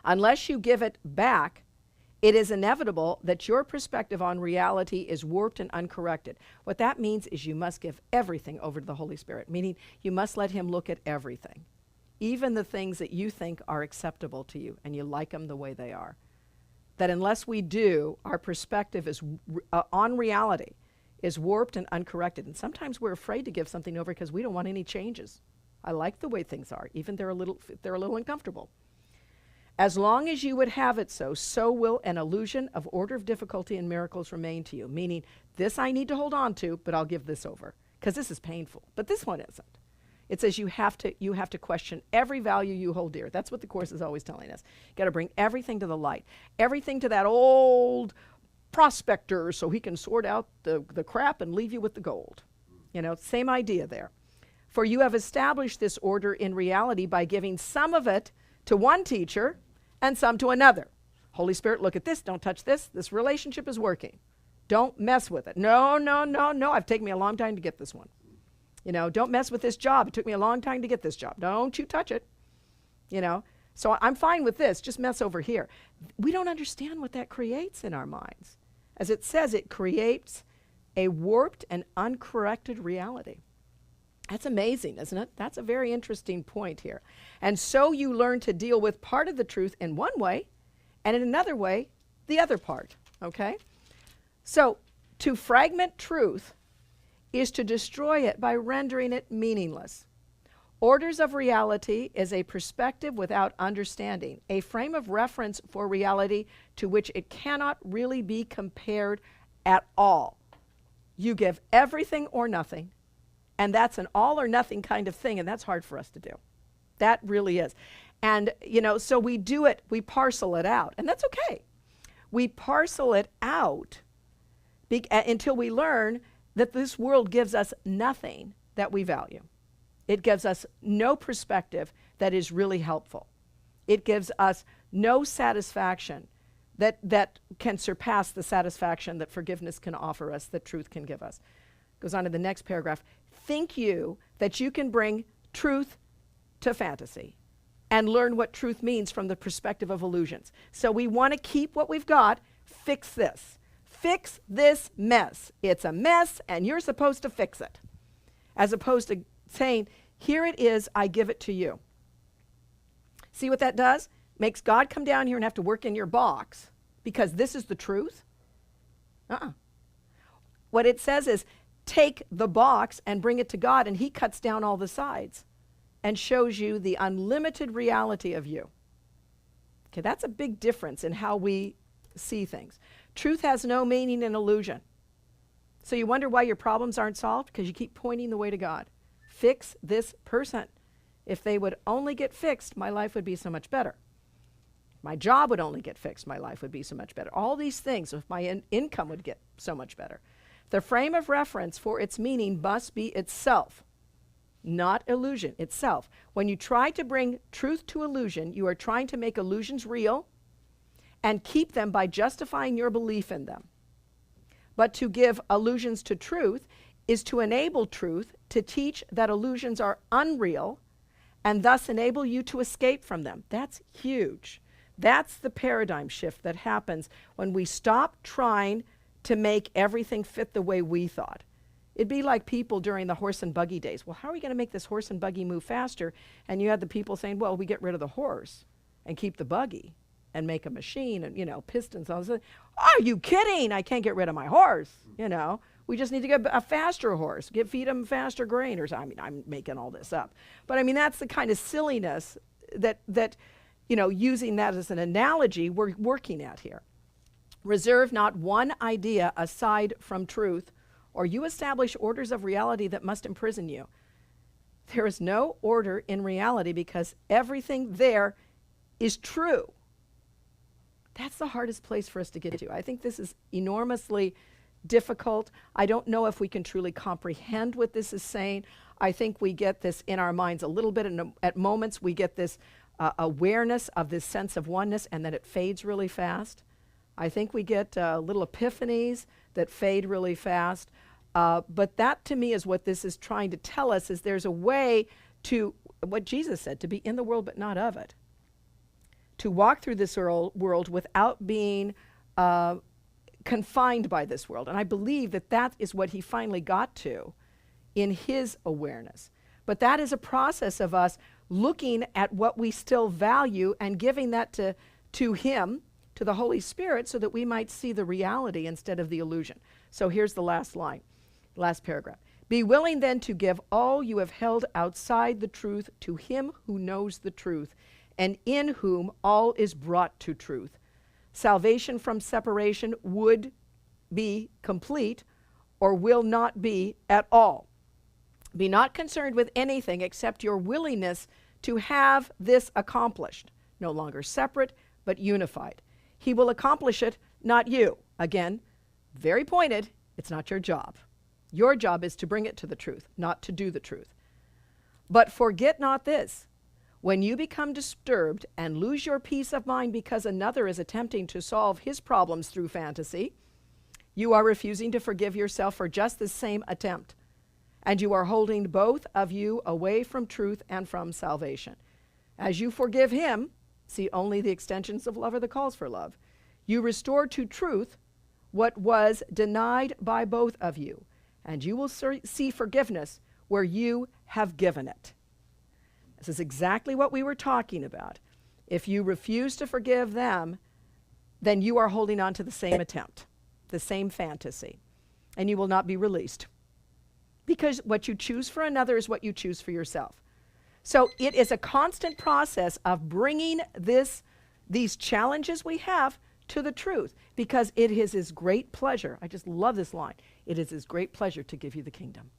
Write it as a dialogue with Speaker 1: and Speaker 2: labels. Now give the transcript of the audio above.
Speaker 1: Unless you give it back, it is inevitable that your perspective on reality is warped and uncorrected. What that means is you must give everything over to the Holy Spirit, meaning you must let him look at everything, even the things that you think are acceptable to you, and you like them the way they are. That unless we do, our perspective is on reality is warped and uncorrected. And sometimes we're afraid to give something over because we don't want any changes. I like the way things are, even they're a little uncomfortable. As long as you would have it so, so will an illusion of order of difficulty and miracles remain to you. Meaning, this I need to hold on to, but I'll give this over because this is painful. But this one isn't. It says you have to question every value you hold dear. That's what the Course is always telling us. You got to bring everything to the light, everything to that old prospector, so he can sort out the crap and leave you with the gold. You know, same idea there. For you have established this order in reality by giving some of it to one teacher and some to another. Holy Spirit, look at this. Don't touch this. This relationship is working. Don't mess with it. No. I've taken me a long time to get this one. You know, don't mess with this job. It took me a long time to get this job. Don't you touch it. You know, so I'm fine with this. Just mess over here. We don't understand what that creates in our minds. As it says, it creates a warped and uncorrected reality. That's amazing, isn't it? That's a very interesting point here. And so you learn to deal with part of the truth in one way, and in another way, the other part, okay? So to fragment truth is to destroy it by rendering it meaningless. Orders of reality is a perspective without understanding, a frame of reference for reality to which it cannot really be compared at all. You give everything or nothing, and that's an all or nothing kind of thing, and that's hard for us to do. That really is. And, you know, so we do it, we parcel it out, and that's okay. We parcel it out until we learn that this world gives us nothing that we value. It gives us no perspective that is really helpful. It gives us no satisfaction that can surpass the satisfaction that forgiveness can offer us, that truth can give us. Goes on to the next paragraph. Think you that you can bring truth to fantasy and learn what truth means from the perspective of illusions. So we want to keep what we've got, fix this. Fix this mess. It's a mess, and you're supposed to fix it. As opposed to saying, here it is, I give it to you. See what that does? Makes God come down here and have to work in your box because this is the truth? What it says is, take the box and bring it to God, and he cuts down all the sides and shows you the unlimited reality of you. Okay, that's a big difference in how we see things. Truth has no meaning in illusion. So you wonder why your problems aren't solved? Because you keep pointing the way to God. Fix this person. If they would only get fixed, my life would be so much better. My job would only get fixed, my life would be so much better. All these things, if my income would get so much better. The frame of reference for its meaning must be itself, not illusion, itself. When you try to bring truth to illusion, you are trying to make illusions real and keep them by justifying your belief in them. But to give illusions to truth is to enable truth to teach that illusions are unreal and thus enable you to escape from them. That's huge. That's the paradigm shift that happens when we stop trying to make everything fit the way we thought. It'd be like people during the horse and buggy days. Well, how are we going to make this horse and buggy move faster? And you had the people saying, well, we get rid of the horse and keep the buggy and make a machine and, you know, pistons. All this. Are you kidding? I can't get rid of my horse. You know, we just need to get a faster horse, feed them faster grain or something. I mean, I'm making all this up. But I mean, that's the kind of silliness that you know, using that as an analogy, we're working at here. Reserve not one idea aside from truth, or you establish orders of reality that must imprison you. There is no order in reality because everything there is true. That's the hardest place for us to get to. I think this is enormously difficult. I don't know if we can truly comprehend what this is saying. I think we get this in our minds a little bit, and at moments we get this awareness of this sense of oneness, and then it fades really fast. I think we get little epiphanies that fade really fast. But that to me is what this is trying to tell us, is there's a way to, what Jesus said, to be in the world but not of it. to walk through this world without being confined by this world. And I believe that that is what he finally got to in his awareness. But that is a process of us looking at what we still value and giving that to him, to the Holy Spirit, so that we might see the reality instead of the illusion. So here's the last line, last paragraph. Be willing then to give all you have held outside the truth to him who knows the truth, and in whom all is brought to truth. Salvation from separation would be complete or will not be at all. Be not concerned with anything except your willingness to have this accomplished, no longer separate, but unified. He will accomplish it, not you. Again, very pointed, it's not your job. Your job is to bring it to the truth, not to do the truth. But forget not this. When you become disturbed and lose your peace of mind because another is attempting to solve his problems through fantasy, you are refusing to forgive yourself for just the same attempt. And you are holding both of you away from truth and from salvation. As you forgive him, see, only the extensions of love are the calls for love, you restore to truth what was denied by both of you, and you will see forgiveness where you have given it. This is exactly what we were talking about. If you refuse to forgive them, then you are holding on to the same attempt, the same fantasy, and you will not be released. Because what you choose for another is what you choose for yourself. So it is a constant process of bringing these challenges we have to the truth, because it is his great pleasure. I just love this line. It is his great pleasure to give you the kingdom.